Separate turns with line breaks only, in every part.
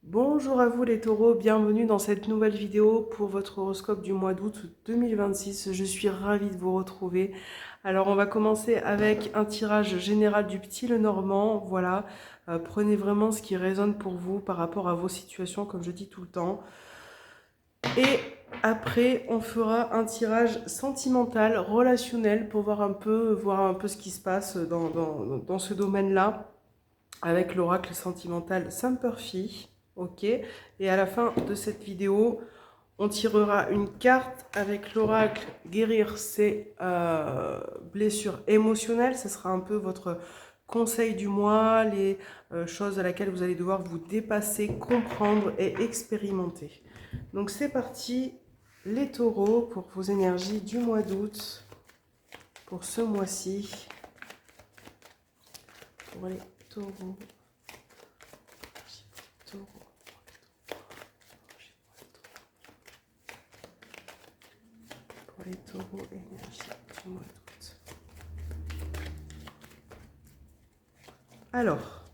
Bonjour à vous les taureaux, bienvenue dans cette nouvelle vidéo pour votre horoscope du mois d'août 2026. Je suis ravie de vous retrouver. Alors on va commencer avec un tirage général du petit Lenormand. Voilà, prenez vraiment ce qui résonne pour vous par rapport à vos situations, comme je dis tout le temps. Et après, on fera un tirage sentimental, relationnel, pour voir un peu ce qui se passe dans ce domaine-là, avec l'oracle sentimental Saint-Purphy. Ok. Et à la fin de cette vidéo, on tirera une carte avec l'oracle guérir ses blessures émotionnelles. Ce sera un peu votre conseil du mois, les choses à laquelle vous allez devoir vous dépasser, comprendre et expérimenter. Donc c'est parti, les taureaux, pour vos énergies du mois d'août, pour ce mois-ci, pour les taureaux. Pour les taureaux, énergie du mois d'août. Alors,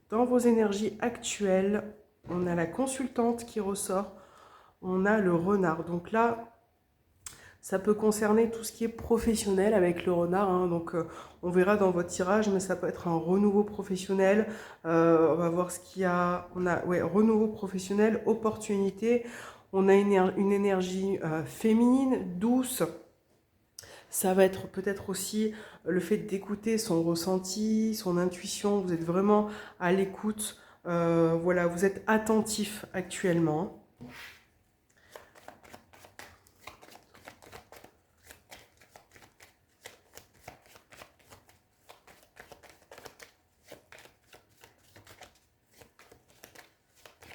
dans vos énergies actuelles, on a la consultante qui ressort, on a le renard. Donc là, ça peut concerner tout ce qui est professionnel avec le renard. Hein. Donc on verra dans votre tirage, mais ça peut être un renouveau professionnel. On va voir ce qu'il y a. On a renouveau professionnel, opportunité. On a une énergie féminine, douce. Ça va être peut-être aussi le fait d'écouter son ressenti, son intuition. Vous êtes vraiment à l'écoute. Voilà, vous êtes attentif actuellement.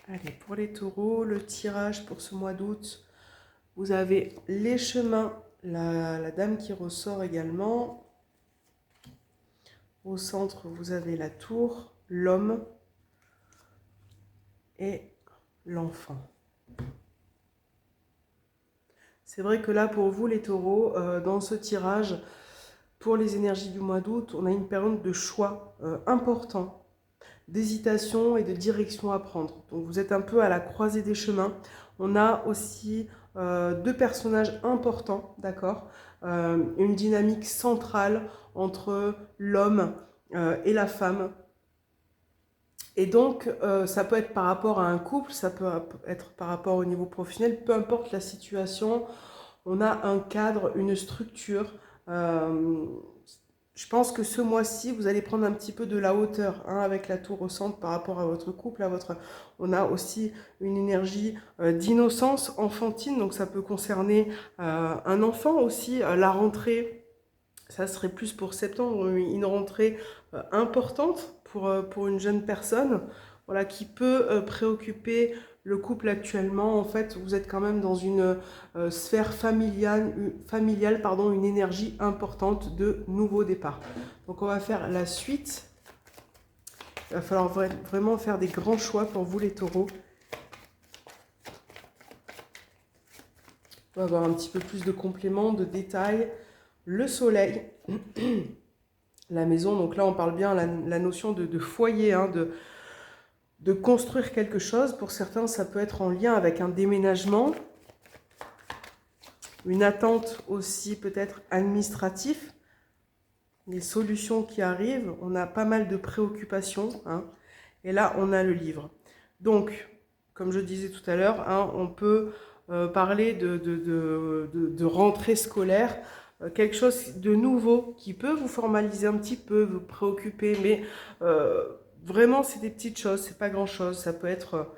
Allez, pour les taureaux, le tirage pour ce mois d'août, vous avez les chemins, la dame qui ressort également. Au centre, vous avez la tour, l'homme et l'enfant. C'est vrai que là, pour vous les taureaux, dans ce tirage, pour les énergies du mois d'août, on a une période de choix important, d'hésitation et de direction à prendre. Donc vous êtes un peu à la croisée des chemins. On a aussi deux personnages importants, d'accord, une dynamique centrale entre l'homme et la femme. Et donc, ça peut être par rapport à un couple, ça peut être par rapport au niveau professionnel, peu importe la situation, on a un cadre, une structure. Euh, je pense que ce mois-ci, vous allez prendre un petit peu de la hauteur hein, avec la tour au centre par rapport à votre couple, à votre... On a aussi une énergie d'innocence enfantine, donc ça peut concerner un enfant aussi, la rentrée. Ça serait plus pour septembre, une rentrée importante pour une jeune personne, voilà, qui peut préoccuper le couple actuellement. En fait, vous êtes quand même dans une sphère familiale, pardon, une énergie importante de nouveau départ. Donc on va faire la suite. Il va falloir vraiment faire des grands choix pour vous les taureaux. On va avoir un petit peu plus de compléments, de détails. Le soleil, la maison, donc là on parle bien la notion de foyer, hein, de construire quelque chose. Pour certains, ça peut être en lien avec un déménagement, une attente aussi peut-être administrative, les solutions qui arrivent. On a pas mal de préoccupations. Hein, et là, on a le livre. Donc, comme je disais tout à l'heure, hein, on peut parler de rentrée scolaire, quelque chose de nouveau qui peut vous formaliser un petit peu, vous préoccuper, mais vraiment c'est des petites choses, c'est pas grand chose. Ça peut être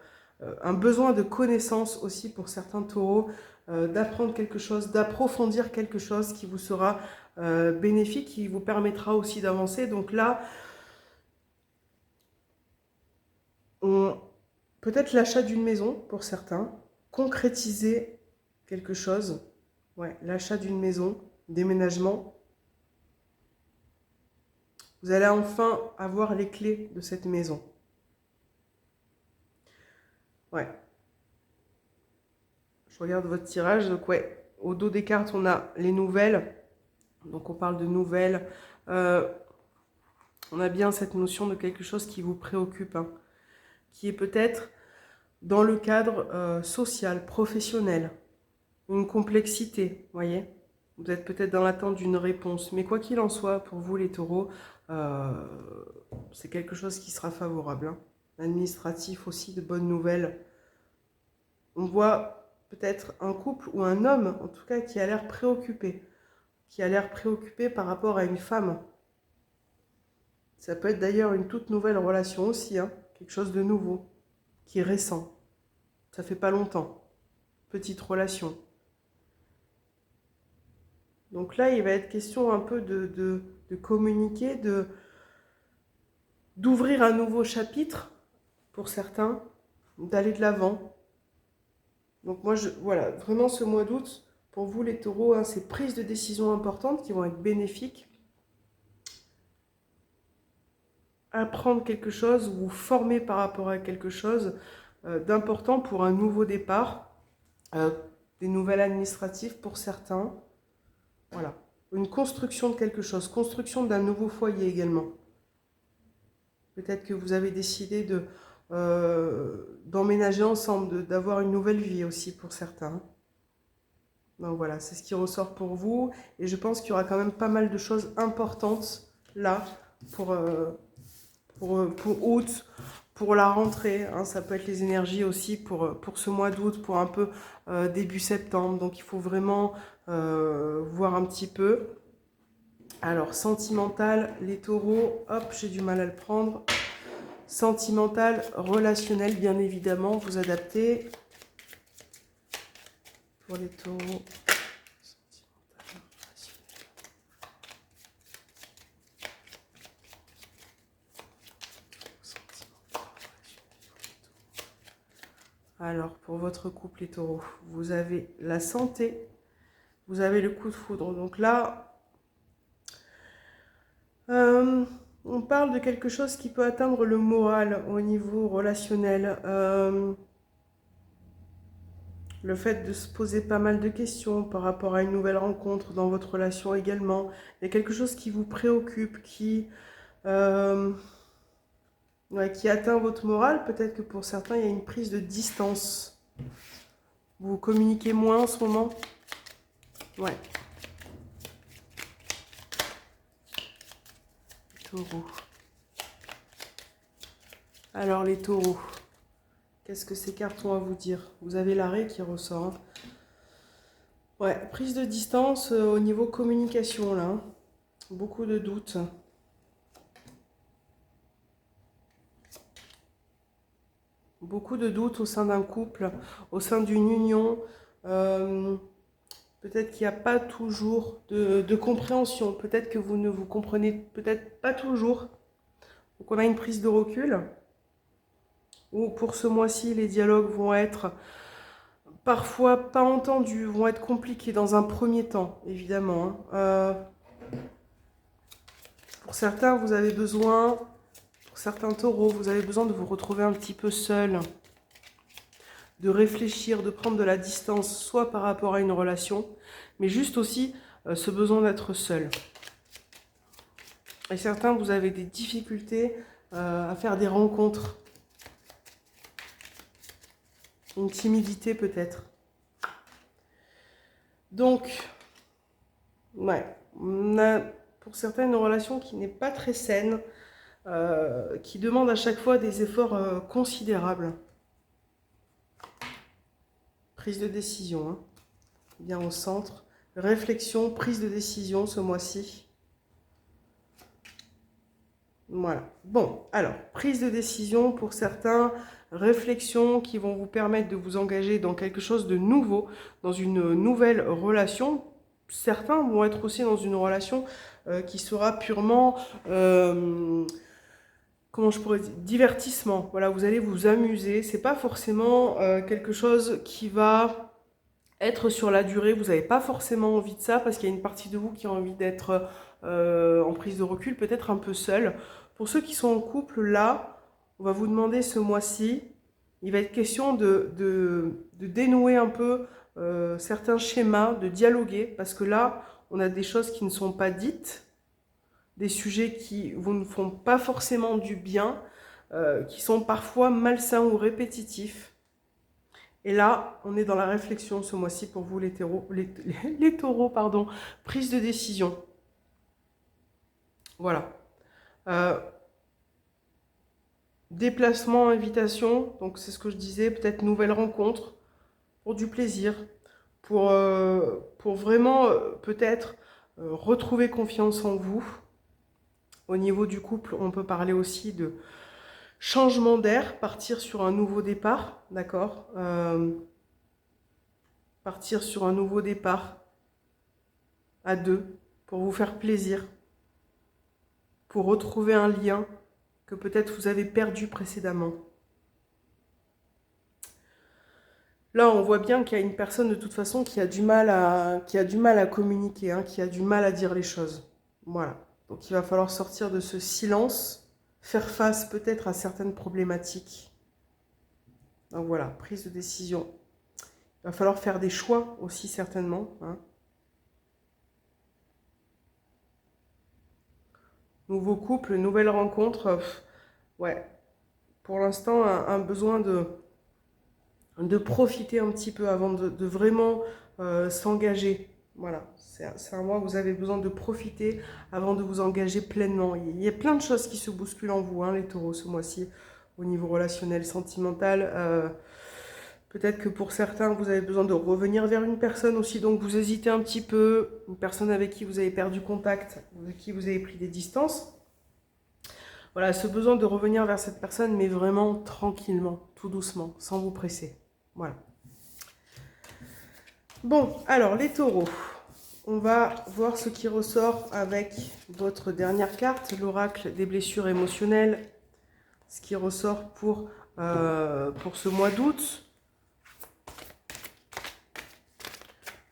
un besoin de connaissance aussi pour certains taureaux, d'apprendre quelque chose, d'approfondir quelque chose qui vous sera bénéfique, qui vous permettra aussi d'avancer. Donc là, peut-être l'achat d'une maison pour certains, concrétiser quelque chose, ouais, l'achat d'une maison, déménagement. Vous allez enfin avoir les clés de cette maison. Ouais. Je regarde votre tirage, donc ouais, au dos des cartes, on a les nouvelles. Donc on parle de nouvelles. On a bien cette notion de quelque chose qui vous préoccupe, hein, qui est peut-être dans le cadre social, professionnel, une complexité, voyez. Vous êtes peut-être dans l'attente d'une réponse, mais quoi qu'il en soit, pour vous les taureaux, c'est quelque chose qui sera favorable, hein. Administratif aussi, de bonnes nouvelles. On voit peut-être un couple ou un homme, en tout cas, qui a l'air préoccupé par rapport à une femme. Ça peut être d'ailleurs une toute nouvelle relation aussi, hein, quelque chose de nouveau, qui est récent. Ça fait pas longtemps. Petite relation. Donc là, il va être question un peu de communiquer, d'ouvrir un nouveau chapitre pour certains, d'aller de l'avant. Donc moi, voilà, vraiment ce mois d'août, pour vous les taureaux, hein, c'est prises de décisions importantes qui vont être bénéfiques. Apprendre quelque chose, vous former par rapport à quelque chose d'important pour un nouveau départ, des nouvelles administratives pour certains. Voilà, une construction de quelque chose, construction d'un nouveau foyer également. Peut-être que vous avez décidé d'emménager ensemble, d'avoir une nouvelle vie aussi pour certains. Donc voilà, c'est ce qui ressort pour vous. Et je pense qu'il y aura quand même pas mal de choses importantes là pour août, pour la rentrée. Hein. Ça peut être les énergies aussi pour ce mois d'août, pour un peu début septembre. Donc il faut vraiment voir un petit peu. Alors, sentimental, les taureaux, hop, j'ai du mal à le prendre. Sentimental, relationnel, bien évidemment, vous adaptez. Pour les taureaux, sentimental, relationnel. Alors, pour votre couple, les taureaux, vous avez la santé, vous avez le coup de foudre. Donc là, on parle de quelque chose qui peut atteindre le moral au niveau relationnel. Le fait de se poser pas mal de questions par rapport à une nouvelle rencontre dans votre relation également. Il y a quelque chose qui vous préoccupe, qui atteint votre morale. Peut-être que pour certains, il y a une prise de distance. Vous communiquez moins en ce moment. Ouais. Taureau. Alors les taureaux, qu'est-ce que ces cartes ont à vous dire? Vous avez l'arrêt qui ressort. Hein. Ouais, prise de distance au niveau communication là. Hein. Beaucoup de doutes. Beaucoup de doutes au sein d'un couple, au sein d'une union. Peut-être qu'il n'y a pas toujours de compréhension. Peut-être que vous ne vous comprenez peut-être pas toujours. Donc on a une prise de recul. Ou pour ce mois-ci, les dialogues vont être parfois pas entendus, vont être compliqués dans un premier temps, évidemment. Hein. Pour certains, vous avez besoin, pour certains taureaux, vous avez besoin de vous retrouver un petit peu seul, de réfléchir, de prendre de la distance, soit par rapport à une relation, mais juste aussi ce besoin d'être seul. Et certains, vous avez des difficultés à faire des rencontres. Une timidité peut-être. Donc, ouais, on a pour certains une relation qui n'est pas très saine, qui demande à chaque fois des efforts considérables. Prise de décision, hein. Bien au centre. Réflexion, prise de décision ce mois-ci. Voilà. Bon, alors, prise de décision pour certains, réflexions qui vont vous permettre de vous engager dans quelque chose de nouveau, dans une nouvelle relation. Certains vont être aussi dans une relation qui sera purement, comment je pourrais dire, divertissement. Voilà, vous allez vous amuser. C'est pas forcément quelque chose qui va être sur la durée. Vous n'avez pas forcément envie de ça parce qu'il y a une partie de vous qui a envie d'être en prise de recul, peut-être un peu seul. Pour ceux qui sont en couple, là, on va vous demander ce mois-ci, il va être question de dénouer un peu certains schémas, de dialoguer, parce que là, on a des choses qui ne sont pas dites, des sujets qui vous ne font pas forcément du bien, qui sont parfois malsains ou répétitifs. Et là, on est dans la réflexion ce mois-ci pour vous, les taureaux, pardon, prise de décision. Voilà. Déplacement, invitation, donc c'est ce que je disais, peut-être nouvelle rencontre, pour du plaisir, pour vraiment peut-être retrouver confiance en vous. Au niveau du couple, on peut parler aussi de changement d'air, partir sur un nouveau départ, d'accord, partir sur un nouveau départ à deux, pour vous faire plaisir, pour retrouver un lien que peut-être vous avez perdu précédemment. Là, on voit bien qu'il y a une personne de toute façon qui a du mal à communiquer, hein, qui a du mal à dire les choses. Voilà. Donc il va falloir sortir de ce silence, faire face peut-être à certaines problématiques. Donc voilà, prise de décision. Il va falloir faire des choix aussi certainement, hein. Nouveau couple, nouvelle rencontre. Ouais. Pour l'instant, un besoin de profiter un petit peu avant de vraiment s'engager. Voilà, c'est un mois où vous avez besoin de profiter avant de vous engager pleinement. Il y a plein de choses qui se bousculent en vous, hein, les taureaux, ce mois-ci, au niveau relationnel, sentimental. Peut-être que pour certains, vous avez besoin de revenir vers une personne aussi, donc vous hésitez un petit peu, une personne avec qui vous avez perdu contact, avec qui vous avez pris des distances. Voilà, ce besoin de revenir vers cette personne, mais vraiment tranquillement, tout doucement, sans vous presser. Voilà. Bon, alors les taureaux, on va voir ce qui ressort avec votre dernière carte, l'oracle des blessures émotionnelles, ce qui ressort pour ce mois d'août.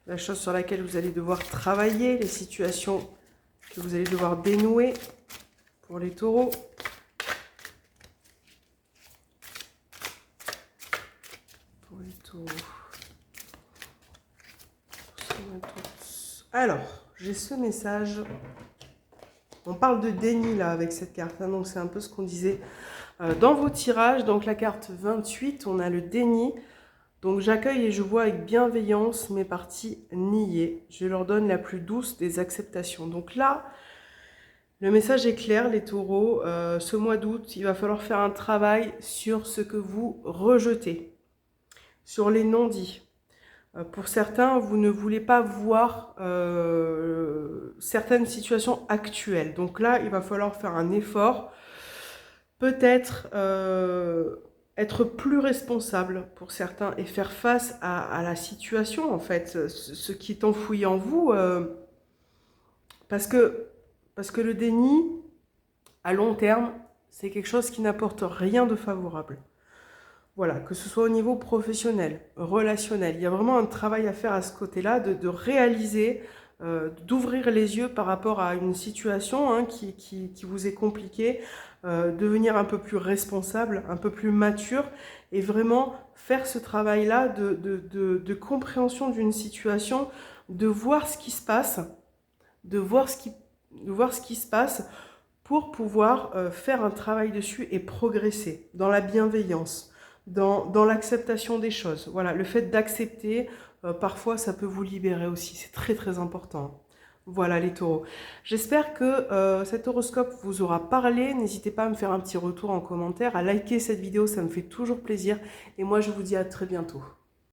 La chose sur laquelle vous allez devoir travailler, les situations que vous allez devoir dénouer pour les taureaux. Pour les taureaux. Alors, j'ai ce message. On parle de déni là avec cette carte, hein, donc c'est un peu ce qu'on disait dans vos tirages. Donc la carte 28, on a le déni. Donc j'accueille et je vois avec bienveillance mes parties niées. Je leur donne la plus douce des acceptations. Donc là, le message est clair, les taureaux. Ce mois d'août, il va falloir faire un travail sur ce que vous rejetez, sur les non-dits. Pour certains, vous ne voulez pas voir certaines situations actuelles. Donc là, il va falloir faire un effort. Peut-être être plus responsable pour certains et faire face à la situation, en fait, ce qui est enfoui en vous. Parce que le déni, à long terme, c'est quelque chose qui n'apporte rien de favorable. Voilà, que ce soit au niveau professionnel, relationnel. Il y a vraiment un travail à faire à ce côté-là, de réaliser, d'ouvrir les yeux par rapport à une situation, hein, qui vous est compliquée, devenir un peu plus responsable, un peu plus mature, et vraiment faire ce travail-là de compréhension d'une situation, de voir ce qui se passe, de voir ce qui se passe pour pouvoir faire un travail dessus et progresser dans la bienveillance, dans l'acceptation des choses. Voilà, le fait d'accepter, parfois ça peut vous libérer aussi, c'est très très important. Voilà les taureaux. J'espère que cet horoscope vous aura parlé. N'hésitez pas à me faire un petit retour en commentaire, à liker cette vidéo, ça me fait toujours plaisir. Et moi je vous dis à très bientôt.